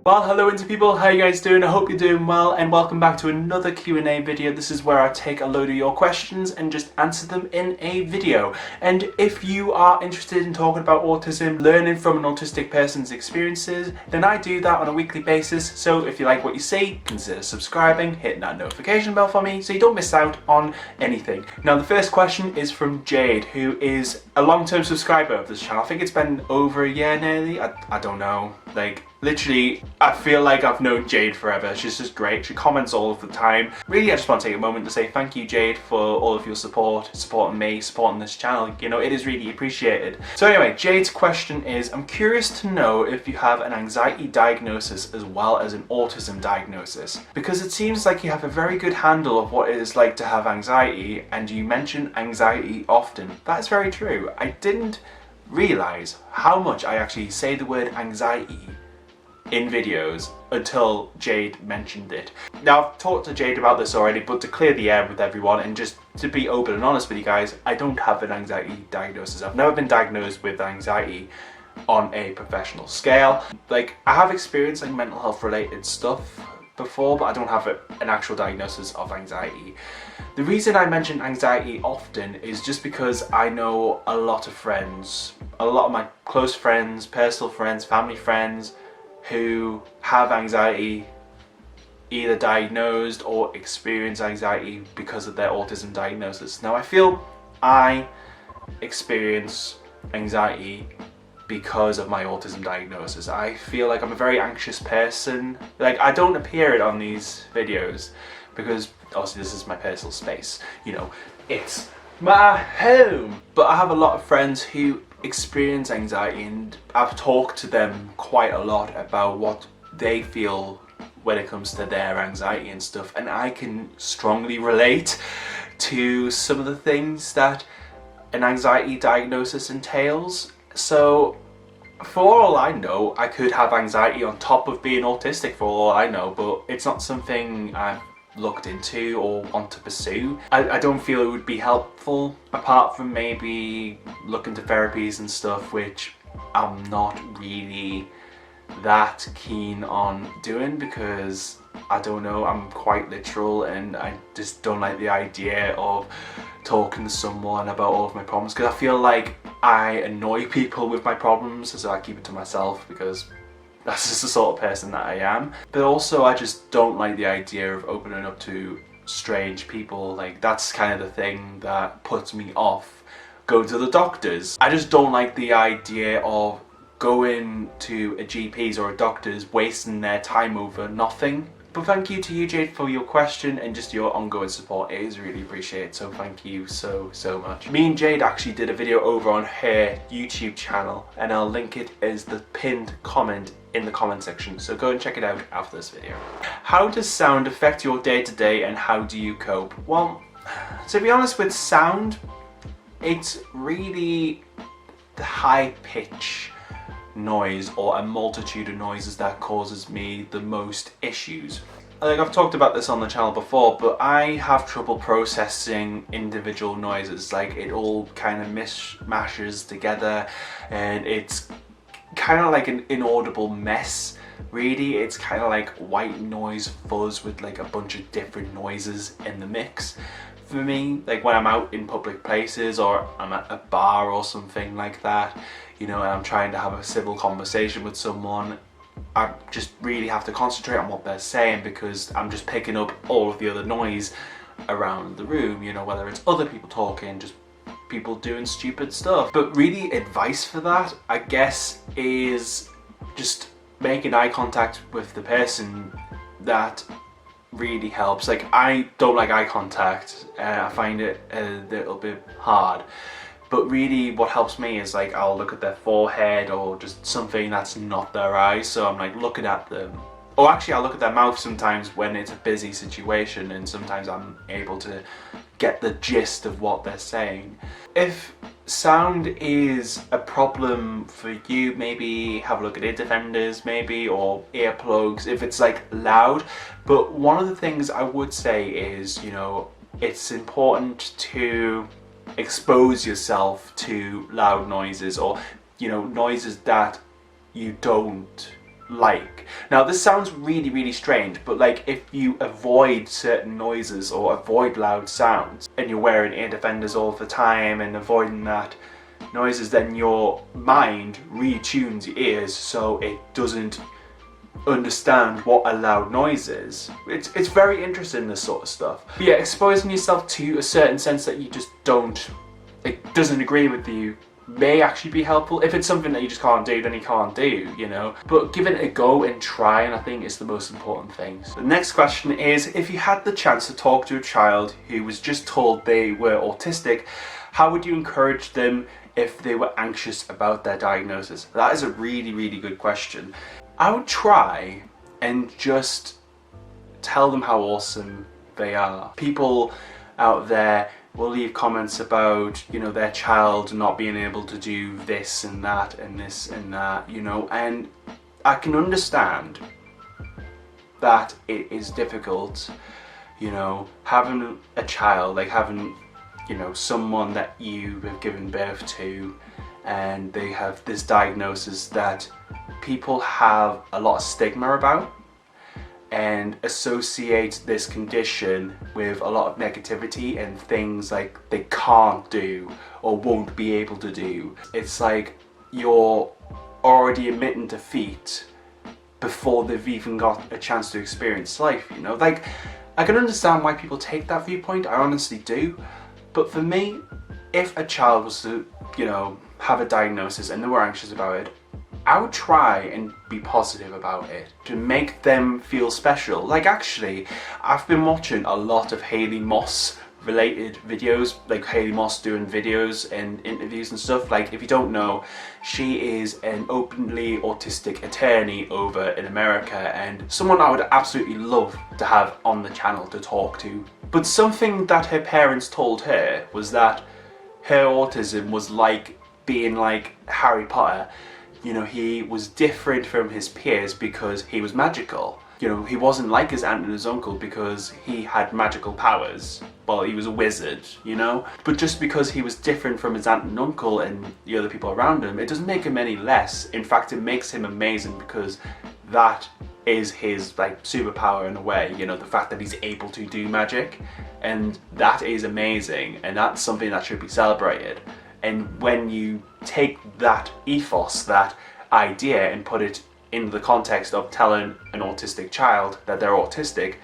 Well, hello Inter people, how you guys doing? I hope you're doing well and welcome back to another Q&A video. This is where I take a load of your questions and just answer them in a video. And if you are interested in talking about autism, learning from an autistic person's experiences, then I do that on a weekly basis. So if you like what you see, consider subscribing, hitting that notification bell for me so you don't miss out on anything. Now the first question is from Jade, who is a long-term subscriber of this channel. I think it's been over a year nearly, I don't know, like literally, I feel like I've known Jade forever. She's just great. She comments all of the time. Really, I just want to take a moment to say thank you, Jade, for all of your support, supporting me, supporting this channel. You know, it is really appreciated. So anyway, Jade's question is, I'm curious to know if you have an anxiety diagnosis as well as an autism diagnosis. Because it seems like you have a very good handle of what it is like to have anxiety, and you mention anxiety often. That's very true. I didn't realise how much I actually say the word anxiety in videos until Jade mentioned it. Now I've talked to Jade about this already, but to clear the air with everyone and just to be open and honest with you guys, I don't have an anxiety diagnosis. I've never been diagnosed with anxiety on a professional scale. Like, I have experienced like mental health related stuff before, but I don't have an actual diagnosis of anxiety. The reason I mention anxiety often is just because I know a lot of friends, a lot of my close friends, personal friends, family friends, who have anxiety, either diagnosed or experience anxiety because of their autism diagnosis. Now I feel I experience anxiety because of my autism diagnosis. I feel like I'm a very anxious person. Like, I don't appear it on these videos because obviously this is my personal space, you know, it's my home. But I have a lot of friends who experience anxiety, and I've talked to them quite a lot about what they feel when it comes to their anxiety and stuff, and I can strongly relate to some of the things that an anxiety diagnosis entails. So for all I know, I could have anxiety on top of being autistic, for all I know, but it's not something I've looked into or want to pursue. I don't feel it would be helpful, apart from maybe looking to therapies and stuff, which I'm not really that keen on doing because I don't know, I'm quite literal and I just don't like the idea of talking to someone about all of my problems, because I feel like I annoy people with my problems, so I keep it to myself because that's just the sort of person that I am. But also I just don't like the idea of opening up to strange people. Like, that's kind of the thing that puts me off going to the doctors. I just don't like the idea of going to a GP's or a doctor's, wasting their time over nothing. But thank you to you, Jade, for your question and just your ongoing support. It is really appreciated, so thank you so much. Me and Jade actually did a video over on her YouTube channel, and I'll link it as the pinned comment in the comment section, so go and check it out after this video. How does sound affect your day-to-day and how do you cope? Well, to be honest with sound, it's really the high pitch noise or a multitude of noises that causes me the most issues. Like, I've talked about this on the channel before, but I have trouble processing individual noises. Like, it all kind of mishmashes together and it's kind of like an inaudible mess, really. It's kind of like white noise fuzz with like a bunch of different noises in the mix. For me, like when I'm out in public places or I'm at a bar or something like that, you know, and I'm trying to have a civil conversation with someone, I just really have to concentrate on what they're saying because I'm just picking up all of the other noise around the room, you know, whether it's other people talking, just people doing stupid stuff. But really, advice for that, I guess, is just making eye contact with the person. That really helps. Like, I don't like eye contact, I find it a little bit hard. But really what helps me is like I'll look at their forehead or just something that's not their eyes, so I'm like looking at them. Or actually I'll look at their mouth sometimes when it's a busy situation, and sometimes I'm able to get the gist of what they're saying. If sound is a problem for you, maybe have a look at ear defenders maybe, or earplugs if it's like loud. But one of the things I would say is, you know, it's important to expose yourself to loud noises, or, you know, noises that you don't like. Now this sounds really strange, but like if you avoid certain noises or avoid loud sounds and you're wearing ear defenders all the time and avoiding that noises, then your mind retunes your ears so it doesn't understand what a loud noise is. It's very interesting, this sort of stuff. But yeah, exposing yourself to a certain sense that you just it doesn't agree with you may actually be helpful. If it's something that you just can't do, then you can't do, you know. But give it a go and try, and I think is the most important thing. The next question is, if you had the chance to talk to a child who was just told they were autistic, how would you encourage them if they were anxious about their diagnosis? That is a really good question. I would try and just tell them how awesome they are. People out there will leave comments about, you know, their child not being able to do this and that and this and that, you know, and I can understand that it is difficult, you know, having a child, like having, you know, someone that you have given birth to and they have this diagnosis that people have a lot of stigma about and associate this condition with a lot of negativity and things like they can't do or won't be able to do. It's like you're already admitting defeat before they've even got a chance to experience life, you know? Like, I can understand why people take that viewpoint, I honestly do, but for me, if a child was to, you know, have a diagnosis and they were anxious about it, I would try and be positive about it to make them feel special. Like, actually, I've been watching a lot of Haley Moss related videos, like Haley Moss doing videos and interviews and stuff. Like, if you don't know, she is an openly autistic attorney over in America and someone I would absolutely love to have on the channel to talk to. But something that her parents told her was that her autism was like being like Harry Potter. You know, he was different from his peers because he was magical. You know, he wasn't like his aunt and his uncle because he had magical powers. Well, he was a wizard, you know? But just because he was different from his aunt and uncle and the other people around him, it doesn't make him any less. In fact, it makes him amazing because that is his, like, superpower in a way, you know, the fact that he's able to do magic. And that is amazing, and that's something that should be celebrated. And when you take that ethos, that idea, and put it in the context of telling an autistic child that they're autistic,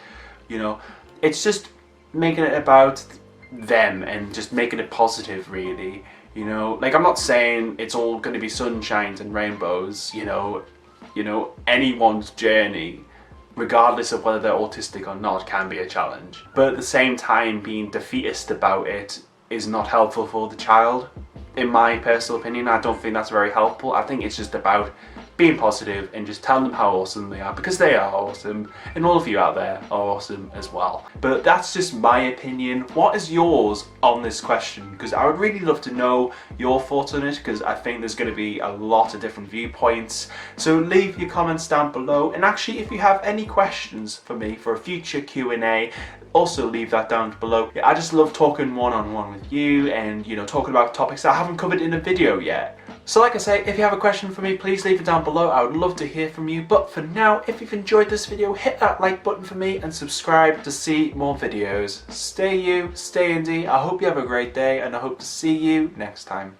you know, it's just making it about them and just making it positive, really. You know, like, I'm not saying it's all going to be sunshines and rainbows, you know, anyone's journey, regardless of whether they're autistic or not, can be a challenge. But at the same time, being defeatist about it is not helpful for the child. In my personal opinion, I don't think that's very helpful. I think it's just about being positive and just telling them how awesome they are, because they are awesome, and all of you out there are awesome as well. But that's just my opinion. What is yours on this question? Because I would really love to know your thoughts on it, because I think there's going to be a lot of different viewpoints. So leave your comments down below, and actually, if you have any questions for me for a future Q&A, also leave that down below. I just love talking one-on-one with you and, you know, talking about topics that I haven't covered in a video yet. So like I say, if you have a question for me, please leave it down below. I would love to hear from you. But for now, if you've enjoyed this video, hit that like button for me and subscribe to see more videos. Stay you, stay indie. I hope you have a great day, and I hope to see you next time.